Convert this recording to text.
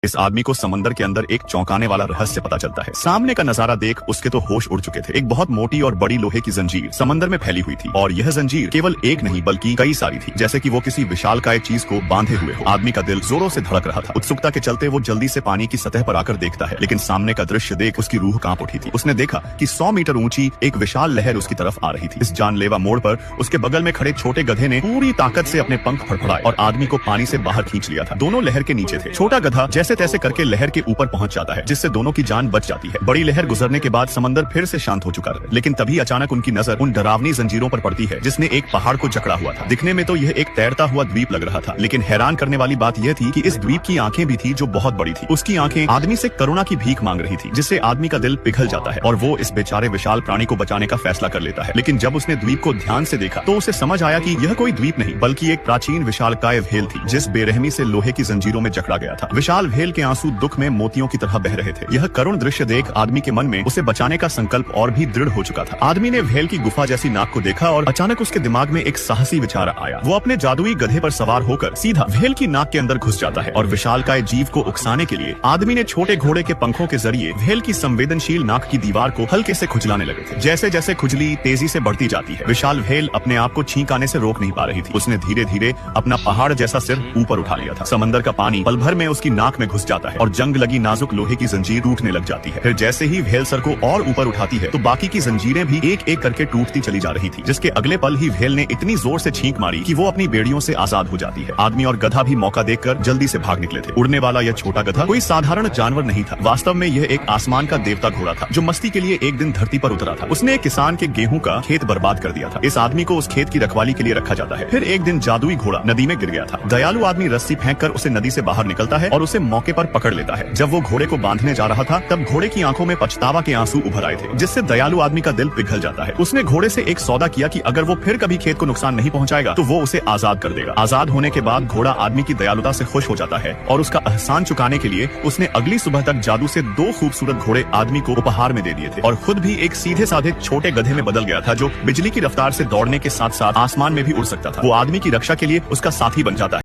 इस आदमी को समंदर के अंदर एक चौंकाने वाला रहस्य पता चलता है। सामने का नजारा देख उसके तो होश उड़ चुके थे। एक बहुत मोटी और बड़ी लोहे की जंजीर समंदर में फैली हुई थी और यह जंजीर केवल एक नहीं बल्कि कई सारी थी, जैसे कि वो किसी विशालकाय चीज को बांधे हुए हो। आदमी का दिल जोरों से धड़क रहा था। उत्सुकता के चलते वो जल्दी से पानी की सतह पर आकर देखता है, लेकिन सामने का दृश्य देख उसकी रूह कांप उठी थी। उसने देखा कि 100 मीटर ऊंची एक विशाल लहर उसकी तरफ आ रही थी। इस जानलेवा मोड़ पर उसके बगल में खड़े छोटे गधे ने पूरी ताकत से अपने पंख फड़फड़ाए और आदमी को पानी से बाहर खींच लिया था। दोनों लहर के नीचे थे। छोटा गधा जैसे तैसे करके लहर के ऊपर पहुंच जाता है, जिससे दोनों की जान बच जाती है। बड़ी लहर गुजरने के बाद समंदर फिर से शांत हो चुका है, लेकिन तभी अचानक उनकी नजर उन डरावनी जंजीरों पर पड़ती है जिसने एक पहाड़ को जकड़ा हुआ था। दिखने में तो यह एक तैरता हुआ द्वीप लग रहा था, लेकिन हैरान करने वाली बात यह थी कि इस द्वीप की आंखें भी थी जो बहुत बड़ी थी। उसकी आंखें आदमी से करुणा की भीख मांग रही थी, जिससे आदमी का दिल पिघल जाता है और वो इस बेचारे विशाल प्राणी को बचाने का फैसला कर लेता है। लेकिन जब उसने द्वीप को ध्यान से देखा तो उसे समझ आया कि यह कोई द्वीप नहीं बल्कि एक प्राचीन विशालकाय व्हेल थी, जिस बेरहमी से लोहे की जंजीरों में जकड़ा गया था। विशाल व्हेल के आंसू दुख में मोतियों की तरह बह रहे थे। यह करुण दृश्य देख आदमी के मन में उसे बचाने का संकल्प और भी दृढ़ हो चुका था। आदमी ने व्हेल की गुफा जैसी नाक को देखा और अचानक उसके दिमाग में एक साहसी विचार आया। वो अपने जादुई गधे पर सवार होकर सीधा व्हेल की नाक के अंदर घुस जाता है और विशालकाय जीव को उकसाने के लिए आदमी ने छोटे घोड़े के पंखों के जरिए व्हेल की संवेदनशील नाक की दीवार को हल्के से खुजलाने लगे थे। जैसे जैसे खुजली तेजी से बढ़ती जाती है, विशाल व्हेल अपने आप को छींक आने से रोक नहीं पा रही थी। उसने धीरे धीरे अपना पहाड़ जैसा सिर ऊपर उठा लिया था। समंदर का पानी पल भर में उसकी नाक में घुस जाता है और जंग लगी नाजुक लोहे की जंजीर टूटने लग जाती है। फिर जैसे ही व्हेल सर को और ऊपर उठाती है तो बाकी की जंजीरें भी एक एक करके टूटती चली जा रही थी, जिसके अगले पल ही व्हेल ने इतनी जोर से छींक मारी कि वो अपनी बेड़ियों से आजाद हो जाती है। आदमी और गधा भी मौका देखकर जल्दी से भाग निकले थे। उड़ने वाला यह छोटा गधा कोई साधारण जानवर नहीं था। वास्तव में यह एक आसमान का देवता घोड़ा था जो मस्ती के लिए एक दिन धरती पर उतरा था। उसने एक किसान के गेहूं का खेत बर्बाद कर दिया था। इस आदमी को उस खेत की रखवाली के लिए रखा जाता है। फिर एक दिन जादुई घोड़ा नदी में गिर गया था। दयालु आदमी रस्सी फेंककर उसे नदी से बाहर निकलता है और उसे मौके पर पकड़ लेता है। जब वो घोड़े को बांधने जा रहा था तब घोड़े की आंखों में पछतावा के आंसू उभर आए थे, जिससे दयालु आदमी का दिल पिघल जाता है। उसने घोड़े से एक सौदा किया कि अगर वो फिर कभी खेत को नुकसान नहीं पहुंचाएगा तो वो उसे आजाद कर देगा। आजाद होने के बाद घोड़ा आदमी की दयालुता से खुश हो जाता है और उसका एहसान चुकाने के लिए उसने अगली सुबह तक जादू से 2 खूबसूरत घोड़े आदमी को उपहार में दे दिए थे और खुद भी एक सीधे साधे छोटे गधे में बदल गया था जो बिजली की रफ्तार से दौड़ने के साथ साथ आसमान में भी उड़ सकता था। वो आदमी की रक्षा के लिए उसका साथी बन जाता है।